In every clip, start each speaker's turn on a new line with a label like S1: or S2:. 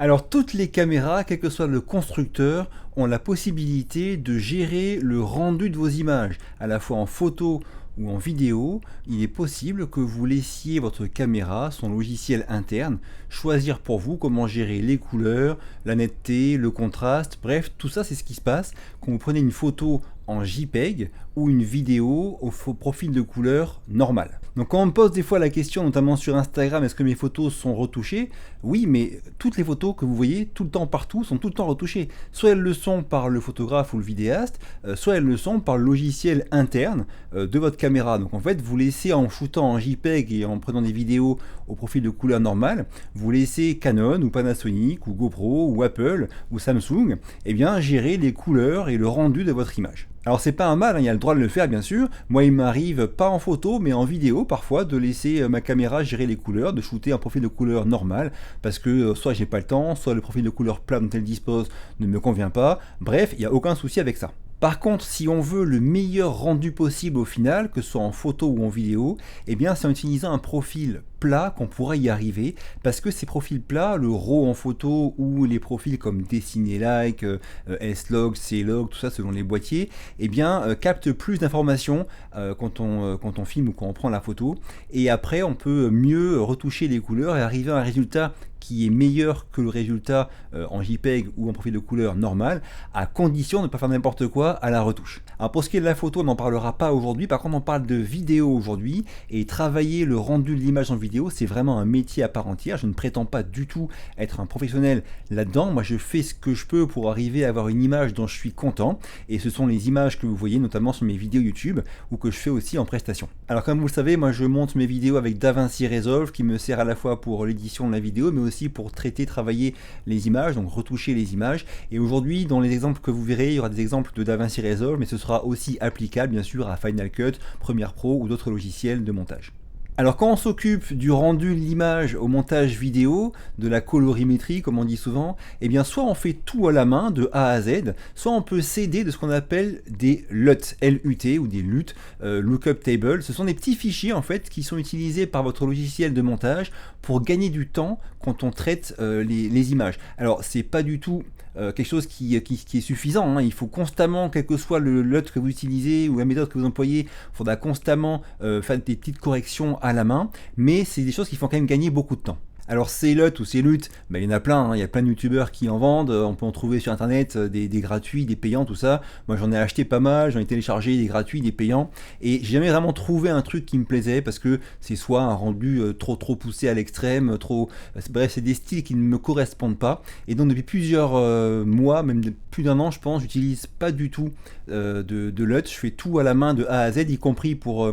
S1: Alors toutes les caméras, quel que soit le constructeur, ont la possibilité de gérer le rendu de vos images, à la fois en photo ou en vidéo. Il est possible que vous laissiez votre caméra, son logiciel interne, choisir pour vous comment gérer les couleurs, la netteté, le contraste, bref, tout ça c'est ce qui se passe quand vous prenez une photo en JPEG ou une vidéo au profil de couleur normal. Donc quand on me pose des fois la question, notamment sur Instagram, est-ce que mes photos sont retouchées? Oui, mais toutes les photos que vous voyez tout le temps partout sont tout le temps retouchées. Soit elles le sont par le photographe ou le vidéaste, soit elles le sont par le logiciel interne de votre caméra. Donc en fait, vous laissez en shootant en JPEG et en prenant des vidéos au profil de couleur normale, vous laissez Canon ou Panasonic ou GoPro ou Apple ou Samsung gérer les couleurs et le rendu de votre image. Alors c'est pas un mal, il y a le droit de le faire bien sûr. Moi il m'arrive pas en photo mais en vidéo parfois de laisser ma caméra gérer les couleurs, de shooter un profil de couleur normal parce que soit j'ai pas le temps, soit le profil de couleur plat dont elle dispose ne me convient pas. Bref, il n'y a aucun souci avec ça. Par contre, si on veut le meilleur rendu possible au final, que ce soit en photo ou en vidéo, c'est en utilisant un profil plat qu'on pourra y arriver, parce que ces profils plats, le RAW en photo ou les profils comme Dessiné Like, S-Log, C-Log, tout ça selon les boîtiers, captent plus d'informations quand on filme ou quand on prend la photo, et après on peut mieux retoucher les couleurs et arriver à un résultat qui est meilleur que le résultat en JPEG ou en profil de couleur normal, à condition de ne pas faire n'importe quoi à la retouche. Alors pour ce qui est de la photo, on n'en parlera pas aujourd'hui, par contre on parle de vidéo aujourd'hui, et travailler le rendu de l'image en vidéo, c'est vraiment un métier à part entière. Je ne prétends pas du tout être un professionnel là-dedans, moi je fais ce que je peux pour arriver à avoir une image dont je suis content, et ce sont les images que vous voyez notamment sur mes vidéos YouTube, ou que je fais aussi en prestation. Alors comme vous le savez, moi je monte mes vidéos avec DaVinci Resolve, qui me sert à la fois pour l'édition de la vidéo, mais aussi pour traiter, travailler les images, donc retoucher les images. Et aujourd'hui, dans les exemples que vous verrez, il y aura des exemples de DaVinci Resolve, mais ce sera aussi applicable bien sûr à Final Cut, Premiere Pro ou d'autres logiciels de montage. Alors quand on s'occupe du rendu de l'image au montage vidéo, de la colorimétrie comme on dit souvent, soit on fait tout à la main de A à Z, soit on peut s'aider de ce qu'on appelle des LUT, L-U-T ou des LUT, Lookup Table. Ce sont des petits fichiers en fait qui sont utilisés par votre logiciel de montage pour gagner du temps quand on traite les images. Alors c'est pas du tout quelque chose qui est suffisant, hein. Il faut constamment, quel que soit le LUT que vous utilisez ou la méthode que vous employez, il faudra constamment faire des petites corrections à la main, mais c'est des choses qui font quand même gagner beaucoup de temps. Alors CLUT ou CLUT, il y en a plein, hein. Il y a plein de youtubeurs qui en vendent, on peut en trouver sur internet des gratuits, des payants, tout ça. Moi j'en ai acheté pas mal, j'en ai téléchargé des gratuits, des payants, et j'ai jamais vraiment trouvé un truc qui me plaisait parce que c'est soit un rendu trop poussé à l'extrême, bref, c'est des styles qui ne me correspondent pas, et donc depuis plusieurs mois, même plus d'un an je pense, j'utilise pas du tout de LUT, je fais tout à la main de A à Z, y compris pour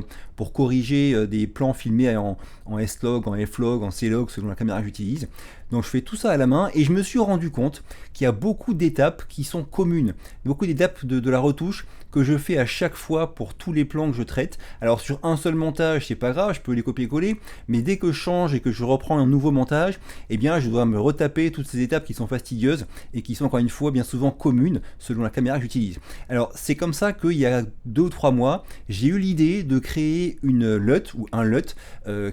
S1: corriger des plans filmés en S-Log, en F-Log, en C-Log selon la caméra que j'utilise. Donc je fais tout ça à la main et je me suis rendu compte qu'il y a beaucoup d'étapes qui sont communes, beaucoup d'étapes de la retouche que je fais à chaque fois pour tous les plans que je traite. Alors sur un seul montage, c'est pas grave, je peux les copier-coller, mais dès que je change et que je reprends un nouveau montage, je dois me retaper toutes ces étapes qui sont fastidieuses et qui sont encore une fois bien souvent communes selon la caméra que j'utilise. Alors c'est comme ça qu'il y a 2 ou 3 mois, j'ai eu l'idée de créer une LUT ou un LUT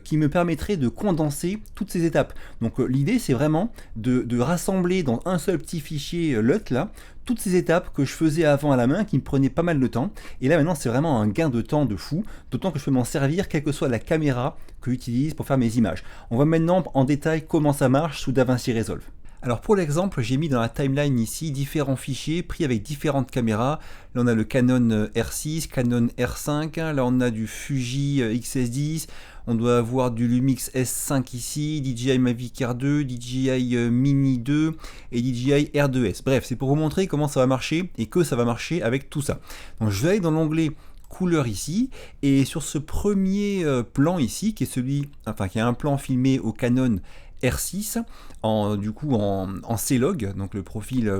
S1: qui me permettrait de condenser toutes ces étapes. Donc l'idée c'est vraiment de rassembler dans un seul petit fichier LUT là, toutes ces étapes que je faisais avant à la main qui me prenaient pas mal de temps, et là maintenant c'est vraiment un gain de temps de fou, d'autant que je peux m'en servir quelle que soit la caméra que j'utilise pour faire mes images. On voit maintenant en détail comment ça marche sous DaVinci Resolve. Alors pour l'exemple, j'ai mis dans la timeline ici différents fichiers pris avec différentes caméras. Là on a le Canon R6, Canon R5, là on a du Fuji X-S10, on doit avoir du Lumix S5 ici, DJI Mavic R2, DJI Mini 2 et DJI R2S. Bref, c'est pour vous montrer comment ça va marcher et que ça va marcher avec tout ça. Donc je vais aller dans l'onglet couleur ici, et sur ce premier plan ici, qui est un plan filmé au Canon R6 en C-Log, donc le profil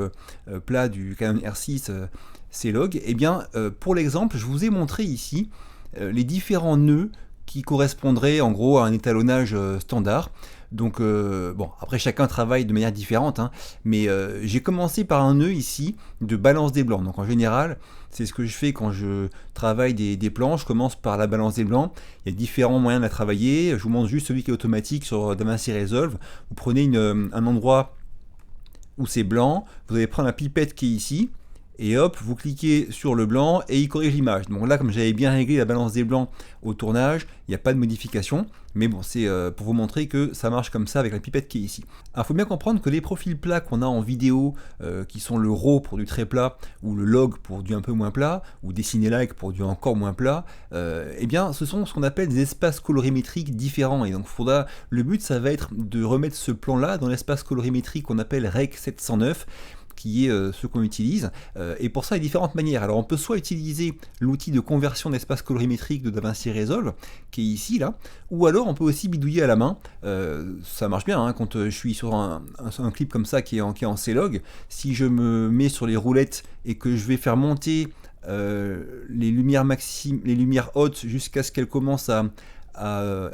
S1: plat du Canon R6 C-Log, pour l'exemple, je vous ai montré ici les différents nœuds qui correspondraient en gros à un étalonnage standard. Donc après chacun travaille de manière différente, hein, mais j'ai commencé par un nœud ici de balance des blancs. Donc en général, c'est ce que je fais quand je travaille des plans. Je commence par la balance des blancs. Il y a différents moyens de la travailler. Je vous montre juste celui qui est automatique sur DaVinci Resolve. Vous prenez un endroit où c'est blanc, vous allez prendre la pipette qui est ici, et hop, vous cliquez sur le blanc et il corrige l'image. Donc là, comme j'avais bien réglé la balance des blancs au tournage, il n'y a pas de modification, mais bon, c'est pour vous montrer que ça marche comme ça avec la pipette qui est ici. Alors il faut bien comprendre que les profils plats qu'on a en vidéo, qui sont le RAW pour du très plat, ou le log pour du un peu moins plat, ou dessiné like pour du encore moins plat, eh bien ce sont ce qu'on appelle des espaces colorimétriques différents. Et donc le but, ça va être de remettre ce plan-là dans l'espace colorimétrique qu'on appelle Rec 709, qui est ce qu'on utilise, et pour ça il y a différentes manières. Alors on peut soit utiliser l'outil de conversion d'espace colorimétrique de DaVinci Resolve, qui est ici là, ou alors on peut aussi bidouiller à la main. Ça marche bien hein, quand je suis sur un clip comme ça qui est en C-Log. Si je me mets sur les roulettes et que je vais faire monter les lumières hautes jusqu'à ce qu'elles commencent à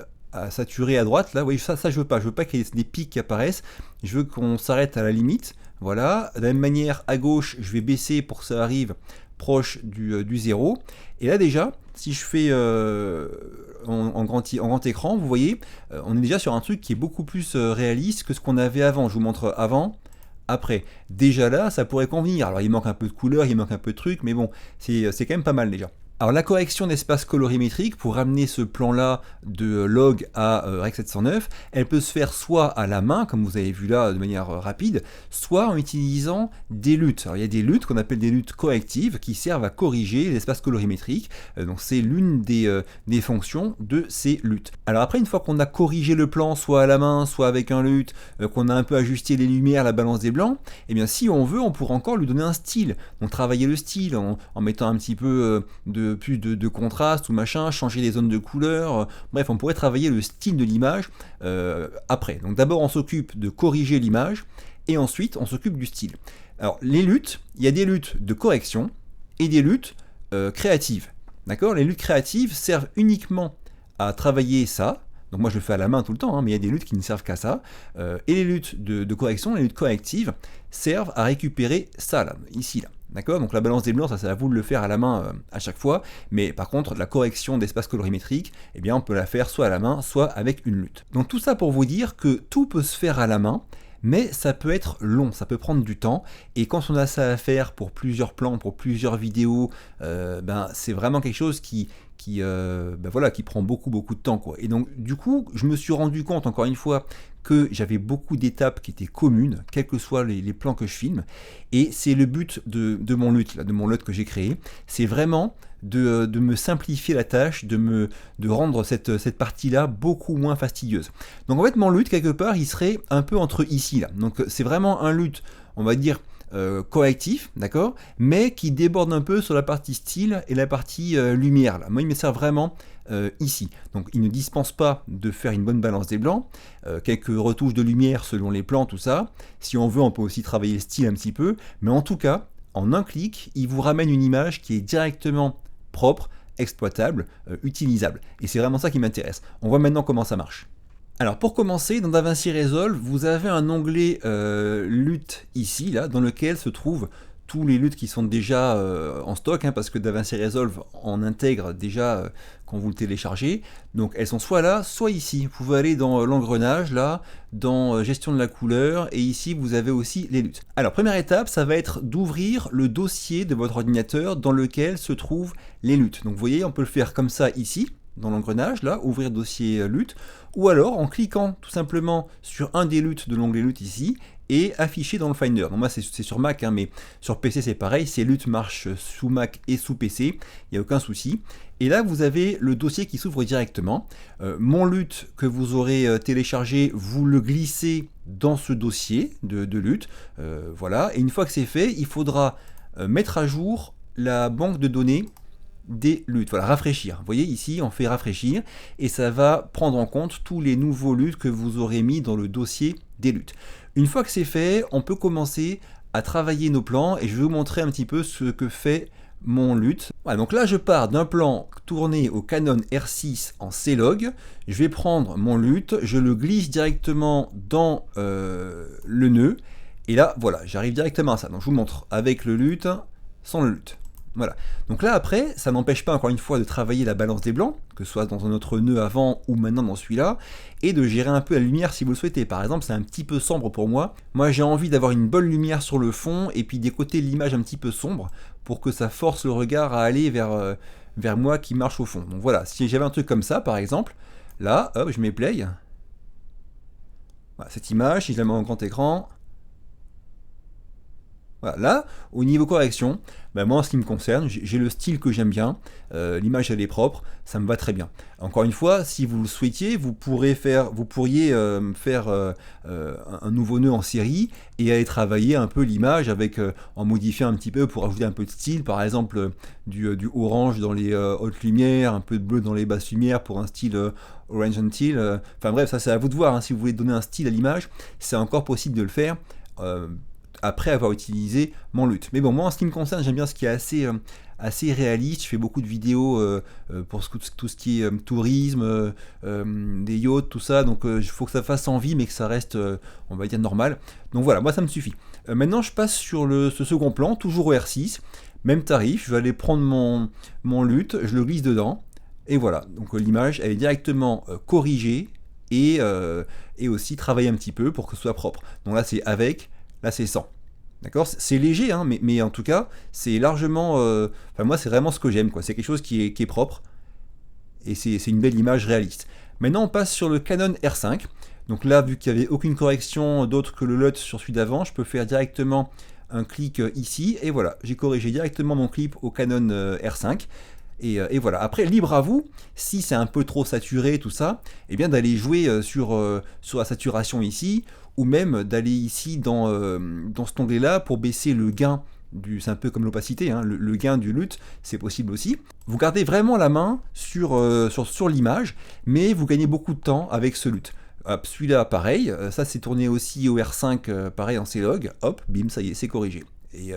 S1: saturer à droite, là, vous voyez, ça je veux pas qu'il y ait des pics qui apparaissent, je veux qu'on s'arrête à la limite. Voilà, de la même manière à gauche je vais baisser pour que ça arrive proche du 0, et là déjà si je fais en grand écran, vous voyez, on est déjà sur un truc qui est beaucoup plus réaliste que ce qu'on avait avant. Je vous montre avant, après. Déjà là ça pourrait convenir, alors il manque un peu de couleur, il manque un peu de trucs, mais bon, c'est quand même pas mal déjà. Alors la correction d'espace colorimétrique pour ramener ce plan là de log à Rec 709, elle peut se faire soit à la main, comme vous avez vu là de manière rapide, soit en utilisant des luttes. Alors il y a des luttes qu'on appelle des luttes correctives qui servent à corriger l'espace colorimétrique, donc c'est l'une des fonctions de ces luttes. Alors après, une fois qu'on a corrigé le plan soit à la main, soit avec un lutte, qu'on a un peu ajusté les lumières, la balance des blancs, et bien si on veut, on pourra encore lui donner un style. Donc travailler le style en mettant un petit peu plus de contraste ou machin, changer les zones de couleur, bref, on pourrait travailler le style de l'image après. Donc d'abord on s'occupe de corriger l'image et ensuite on s'occupe du style. Alors les luttes, il y a des luttes de correction et des luttes créatives. D'accord? Les luttes créatives servent uniquement à travailler ça. Donc moi je le fais à la main tout le temps, hein, mais il y a des luttes qui ne servent qu'à ça. Et les luttes de correction, les luttes correctives, servent à récupérer ça là, ici là. D'accord? Donc la balance des blancs, ça c'est à vous de le faire à la main à chaque fois, mais par contre la correction d'espace colorimétrique, eh bien on peut la faire soit à la main, soit avec une lutte. Donc tout ça pour vous dire que tout peut se faire à la main, mais ça peut être long, ça peut prendre du temps, et quand on a ça à faire pour plusieurs plans, pour plusieurs vidéos, c'est vraiment quelque chose qui prend beaucoup de temps, quoi. Et donc du coup je me suis rendu compte encore une fois que j'avais beaucoup d'étapes qui étaient communes, quels que soient les plans que je filme, et c'est le but de mon LUT que j'ai créé, c'est vraiment de me simplifier la tâche, de rendre cette partie-là beaucoup moins fastidieuse. Donc en fait mon LUT quelque part il serait un peu entre ici là, donc c'est vraiment un LUT, on va dire, correctif, d'accord, mais qui déborde un peu sur la partie style et la partie lumière là. Moi il me sert vraiment ici, donc il ne dispense pas de faire une bonne balance des blancs, quelques retouches de lumière selon les plans, tout ça. Si on veut on peut aussi travailler le style un petit peu, mais en tout cas en un clic il vous ramène une image qui est directement propre, exploitable, utilisable, et c'est vraiment ça qui m'intéresse. On voit maintenant comment ça marche. Alors pour commencer, dans DaVinci Resolve, vous avez un onglet LUT ici, là, dans lequel se trouvent tous les LUT qui sont déjà en stock, hein, parce que DaVinci Resolve en intègre déjà quand vous le téléchargez. Donc elles sont soit là, soit ici. Vous pouvez aller dans l'engrenage, là, dans gestion de la couleur, et ici vous avez aussi les LUT. Alors première étape, ça va être d'ouvrir le dossier de votre ordinateur dans lequel se trouvent les LUT. Donc vous voyez, on peut le faire comme ça ici, dans l'engrenage, là, ouvrir dossier LUT, ou alors en cliquant tout simplement sur un des LUT de l'onglet LUT ici, et affiché dans le Finder. Donc moi c'est sur Mac, hein, mais sur PC c'est pareil, ces LUT marchent sous Mac et sous PC, il n'y a aucun souci. Et là vous avez le dossier qui s'ouvre directement. Mon LUT que vous aurez téléchargé, vous le glissez dans ce dossier de LUT, voilà, et une fois que c'est fait, il faudra mettre à jour la banque de données des LUT, voilà, rafraîchir. Vous voyez ici on fait rafraîchir et ça va prendre en compte tous les nouveaux LUT que vous aurez mis dans le dossier des LUT. Une fois que c'est fait, on peut commencer à travailler nos plans et je vais vous montrer un petit peu ce que fait mon LUT. Voilà, donc là je pars d'un plan tourné au Canon R6 en C-Log, je vais prendre mon LUT, je le glisse directement dans le nœud et là voilà, j'arrive directement à ça. Donc je vous montre avec le LUT, sans le LUT. Voilà. Donc là, après, ça n'empêche pas, encore une fois, de travailler la balance des blancs, que ce soit dans un autre nœud avant ou maintenant dans celui-là, et de gérer un peu la lumière si vous le souhaitez. Par exemple, c'est un petit peu sombre pour moi. Moi, j'ai envie d'avoir une bonne lumière sur le fond, et puis des côtés de l'image un petit peu sombre, pour que ça force le regard à aller vers moi qui marche au fond. Donc voilà, si j'avais un truc comme ça, par exemple, là, hop, je mets play. Voilà, cette image, si je la mets en grand écran, voilà, là, au niveau correction, ben moi en ce qui me concerne, j'ai le style que j'aime bien, l'image elle est propre, ça me va très bien. Encore une fois, si vous le souhaitiez, vous pourriez faire un nouveau nœud en série et aller travailler un peu l'image avec, en modifiant un petit peu pour ajouter un peu de style, par exemple du orange dans les hautes lumières, un peu de bleu dans les basses lumières pour un style orange and teal. Enfin bref, ça c'est à vous de voir, hein, si vous voulez donner un style à l'image, c'est encore possible de le faire. Après avoir utilisé mon LUT. Mais bon, moi en ce qui me concerne, j'aime bien ce qui est assez réaliste. Je fais beaucoup de vidéos pour tout ce qui est tourisme, des yachts, tout ça. Donc il faut que ça fasse envie, mais que ça reste, on va dire, normal. Donc voilà, moi ça me suffit. Maintenant, je passe sur ce second plan, toujours au R6. Même tarif, je vais aller prendre mon LUT, je le glisse dedans. Et voilà, donc l'image, elle est directement corrigée et aussi travaillée un petit peu pour que ce soit propre. Donc là, c'est avec. Là, c'est 100. D'accord? C'est léger, hein, mais en tout cas, c'est largement. Enfin, moi, c'est vraiment ce que j'aime, quoi. C'est quelque chose qui est propre et c'est une belle image réaliste. Maintenant, on passe sur le Canon R5. Donc là, vu qu'il n'y avait aucune correction d'autre que le LUT sur celui d'avant, je peux faire directement un clic ici et voilà, j'ai corrigé directement mon clip au Canon R5. Et voilà. Après, libre à vous, si c'est un peu trop saturé, tout ça, eh bien d'aller jouer sur la saturation ici, ou même d'aller ici dans cet onglet-là pour baisser le gain c'est un peu comme l'opacité, hein, le gain du LUT, c'est possible aussi. Vous gardez vraiment la main sur l'image, mais vous gagnez beaucoup de temps avec ce LUT. Hop, celui-là, pareil, ça c'est tourné aussi au R5, pareil en C-Log, hop, bim, ça y est, c'est corrigé. Et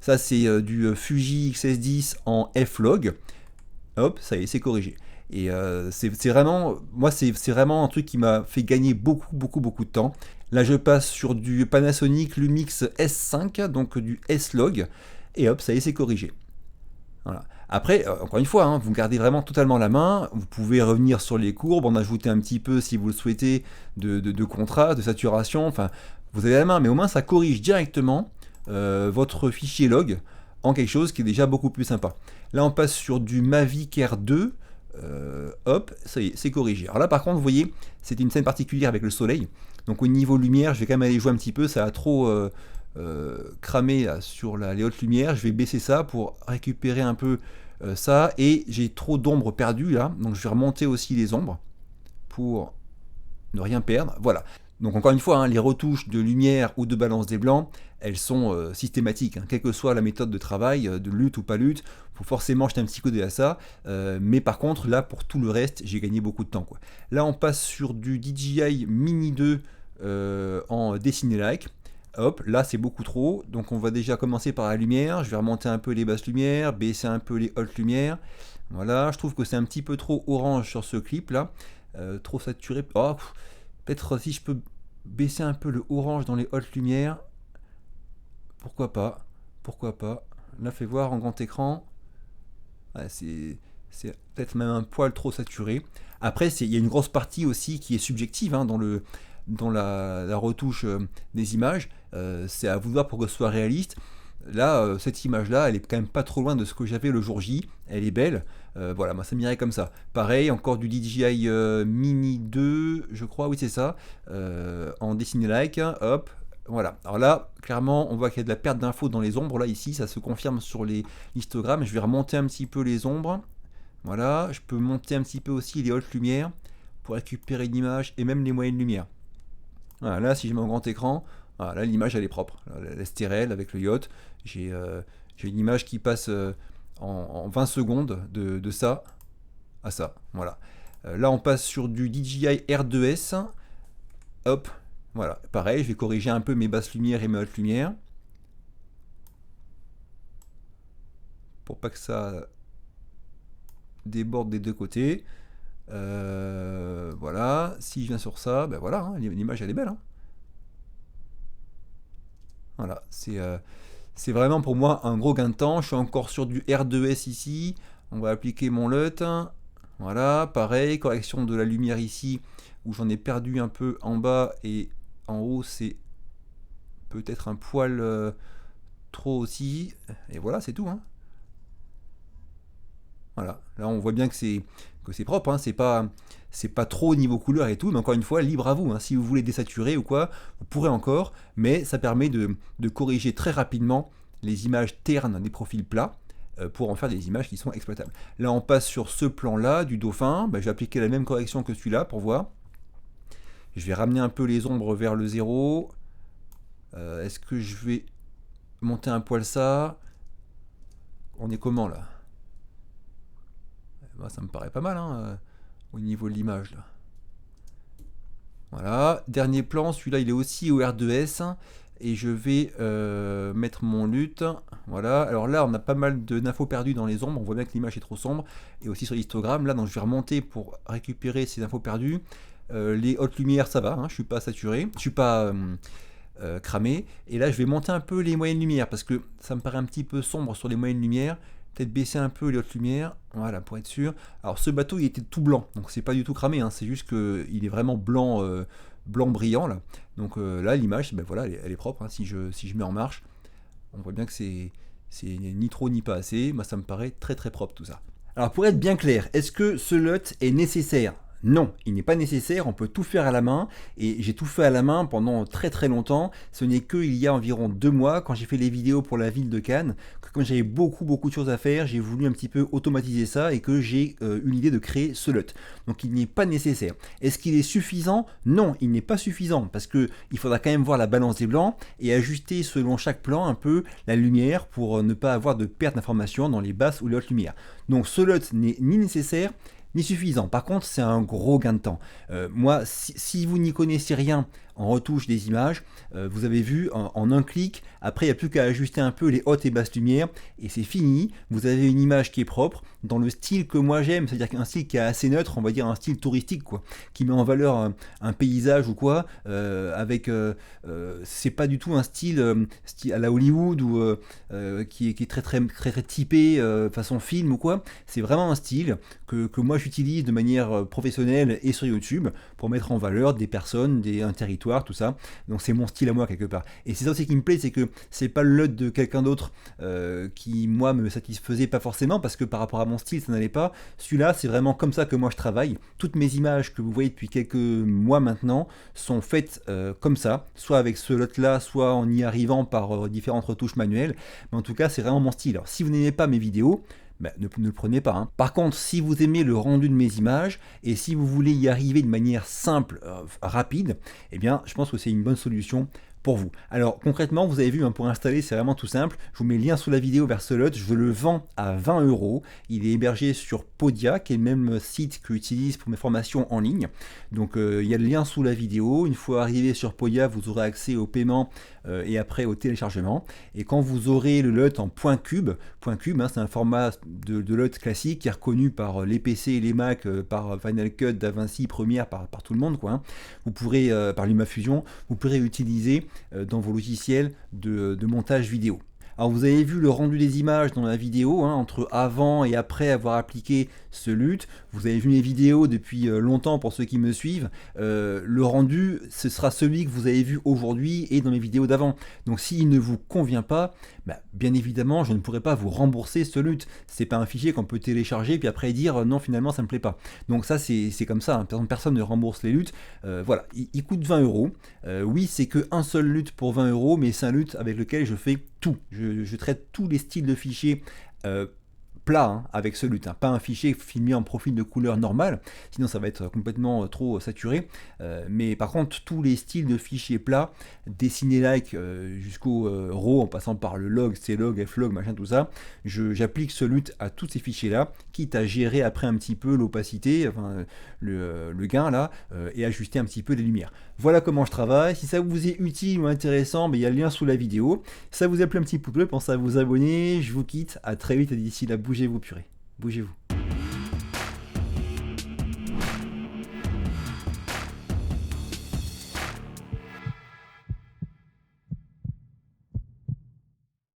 S1: ça c'est du Fuji X-S10 en F-Log, hop, ça y est, c'est corrigé. Et c'est vraiment, moi c'est vraiment un truc qui m'a fait gagner beaucoup de temps. Là je passe sur du Panasonic Lumix S5, donc du S-Log, et hop, ça y est, c'est corrigé. Voilà. Après, encore une fois, hein, vous gardez vraiment totalement la main, vous pouvez revenir sur les courbes, en ajouter un petit peu si vous le souhaitez, de contraste, de saturation, enfin, vous avez la main, mais au moins ça corrige directement votre fichier log en quelque chose qui est déjà beaucoup plus sympa. Là on passe sur du Mavic Air 2, hop, ça y est, c'est corrigé. Alors là par contre, vous voyez, c'était une scène particulière avec le soleil, donc au niveau lumière, je vais quand même aller jouer un petit peu, ça a trop cramé là, sur les hautes lumières, je vais baisser ça pour récupérer un peu ça, et j'ai trop d'ombre perdue là, donc je vais remonter aussi les ombres pour ne rien perdre, voilà. Donc encore une fois, hein, les retouches de lumière ou de balance des blancs, elles sont systématiques, hein, quelle que soit la méthode de travail, de LUT ou pas LUT, il faut forcément jeter un petit coup d'œil à ça, mais par contre là pour tout le reste, j'ai gagné beaucoup de temps, quoi. Là on passe sur du DJI Mini 2 en dessiné like. Hop, là c'est beaucoup trop, donc on va déjà commencer par la lumière, je vais remonter un peu les basses lumières, baisser un peu les hautes lumières, voilà, je trouve que c'est un petit peu trop orange sur ce clip là, trop saturé, oh, peut-être si je peux baisser un peu le orange dans les hautes lumières, pourquoi pas, là fais voir en grand écran, ouais, c'est peut-être même un poil trop saturé. Après, il y a une grosse partie aussi qui est subjective, hein, dans la retouche des images. C'est à vous de voir pour que ce soit réaliste. Là, cette image-là, elle est quand même pas trop loin de ce que j'avais le jour J. Elle est belle. Voilà, moi ça m'irait comme ça. Pareil, encore du DJI Mini 2, je crois, oui c'est ça, en dessiné like, hein, hop. Voilà, alors là, clairement, on voit qu'il y a de la perte d'infos dans les ombres, là, ici, ça se confirme sur les histogrammes. Je vais remonter un petit peu les ombres. Voilà, je peux monter un petit peu aussi les hautes lumières pour récupérer une image et même les moyennes lumières. Voilà, là, si je mets en grand écran, voilà, là, l'image, elle est propre. La STRL avec le yacht, j'ai une image qui passe en 20 secondes de ça à ça. Voilà. Là, on passe sur du DJI R2S. Hop, voilà, pareil, je vais corriger un peu mes basses lumières et mes hautes lumières. Pour pas que ça déborde des deux côtés. Voilà, si je viens sur ça, ben voilà, hein, l'image elle est belle. Hein. Voilà, C'est vraiment pour moi un gros gain de temps. Je suis encore sur du R2S ici. On va appliquer mon LUT. Voilà, pareil, correction de la lumière ici, où j'en ai perdu un peu en bas, et en haut c'est peut-être un poil trop aussi. Et voilà, c'est tout, hein. Voilà, là on voit bien que c'est propre, hein. C'est pas trop au niveau couleur et tout, mais encore une fois, libre à vous, hein. Si vous voulez désaturer ou quoi, vous pourrez encore, mais ça permet de corriger très rapidement les images ternes des profils plats pour en faire des images qui sont exploitables. Là on passe sur ce plan-là du dauphin. Je vais appliquer la même correction que celui-là pour voir. Je vais ramener un peu les ombres vers le zéro. Est-ce que je vais monter un poil ça? On est comment là? Ça me paraît pas mal, hein, au niveau de l'image là. Voilà, dernier plan, celui-là il est aussi au R2S, et je vais mettre mon LUT. Voilà, alors là on a pas mal d'infos perdues dans les ombres, on voit bien que l'image est trop sombre, et aussi sur l'histogramme. Là donc je vais remonter pour récupérer ces infos perdues. Les hautes lumières ça va, hein, je suis pas saturé, je suis pas cramé, et là je vais monter un peu les moyennes lumières parce que ça me paraît un petit peu sombre sur les moyennes lumières. Peut-être baisser un peu les hautes lumières, voilà, pour être sûr. Alors ce bateau il était tout blanc, donc c'est pas du tout cramé, hein, c'est juste qu'il est vraiment blanc, blanc brillant là. Donc là l'image, voilà, elle est propre, hein. Si je mets en marche, on voit bien que c'est ni trop ni pas assez. Moi ça me paraît très très propre tout ça. Alors pour être bien clair, est-ce que ce LUT est nécessaire? Non, il n'est pas nécessaire, on peut tout faire à la main, et j'ai tout fait à la main pendant très très longtemps. Ce n'est que il y a environ 2 mois, quand j'ai fait les vidéos pour la ville de Cannes, que comme j'avais beaucoup de choses à faire, j'ai voulu un petit peu automatiser ça, et que j'ai eu l'idée de créer ce LUT. Donc il n'est pas nécessaire. Est-ce qu'il est suffisant? Non, il n'est pas suffisant, parce que il faudra quand même voir la balance des blancs, et ajuster selon chaque plan un peu la lumière, pour ne pas avoir de perte d'information dans les basses ou les hautes lumières. Donc ce LUT n'est ni nécessaire, ni suffisant. Par contre, c'est un gros gain de temps. Moi, si vous n'y connaissez rien en retouche des images, vous avez vu en un clic, après il n'y a plus qu'à ajuster un peu les hautes et basses lumières, et c'est fini. Vous avez une image qui est propre, dans le style que moi j'aime, c'est-à-dire qu'un style qui est assez neutre, on va dire un style touristique, quoi, qui met en valeur un paysage ou quoi, c'est pas du tout un style à la Hollywood, ou qui est très typé façon film ou quoi. C'est vraiment un style que moi j'utilise de manière professionnelle et sur YouTube pour mettre en valeur des personnes, un territoire, tout ça. Donc c'est mon style à moi quelque part. Et c'est ça aussi qui me plaît, c'est que c'est pas le LUT de quelqu'un d'autre qui moi me satisfaisait pas forcément, parce que par rapport à mon style ça n'allait pas. Celui-là c'est vraiment comme ça que moi je travaille. Toutes mes images que vous voyez depuis quelques mois maintenant sont faites comme ça, soit avec ce LUT là, soit en y arrivant par différentes retouches manuelles. Mais en tout cas c'est vraiment mon style. Alors si vous n'aimez pas mes vidéos, ne le prenez pas, hein. Par contre, si vous aimez le rendu de mes images, et si vous voulez y arriver de manière simple, rapide, eh bien, je pense que c'est une bonne solution pour vous. Alors concrètement, vous avez vu, hein, pour installer, c'est vraiment tout simple. Je vous mets le lien sous la vidéo vers ce LUT. Je le vends à 20 €. Il est hébergé sur Podia, qui est le même site que j'utilise pour mes formations en ligne. Donc il y a le lien sous la vidéo. Une fois arrivé sur Podia, vous aurez accès au paiement et après au téléchargement. Et quand vous aurez le LUT en point cube, hein, c'est un format de LUT classique qui est reconnu par les PC et les Mac, par Final Cut, DaVinci, Premiere, par tout le monde, quoi, hein. Vous pourrez, par LumaFusion, vous pourrez utiliser dans vos logiciels de montage vidéo. Alors vous avez vu le rendu des images dans la vidéo, hein, entre avant et après avoir appliqué ce LUT. Vous avez vu mes vidéos depuis longtemps pour ceux qui me suivent. Le rendu, ce sera celui que vous avez vu aujourd'hui et dans mes vidéos d'avant. Donc s'il ne vous convient pas, bien évidemment je ne pourrai pas vous rembourser ce LUT. C'est pas un fichier qu'on peut télécharger puis après dire non, finalement ça me plaît pas. Donc ça c'est comme ça, hein. Personne ne rembourse les LUT. Voilà, il coûte 20 €. Oui, c'est qu'un seul LUT pour 20 €, mais c'est un LUT avec lequel je fais tout. Je traite tous les styles de fichiers plats, hein, avec ce LUT, hein. Pas un fichier filmé en profil de couleur normal, sinon ça va être complètement trop saturé. Mais par contre, tous les styles de fichiers plats, dessinés like jusqu'au RAW, en passant par le log, C-log, F-log, machin, tout ça, j'applique ce LUT à tous ces fichiers-là, quitte à gérer après un petit peu l'opacité, enfin, le gain là, et ajuster un petit peu les lumières. Voilà comment je travaille. Si ça vous est utile ou intéressant, il y a le lien sous la vidéo. Si ça vous a plu, un petit pouce bleu, pensez à vous abonner. Je vous quitte, à très vite, et d'ici là, bougez-vous purée, bougez-vous.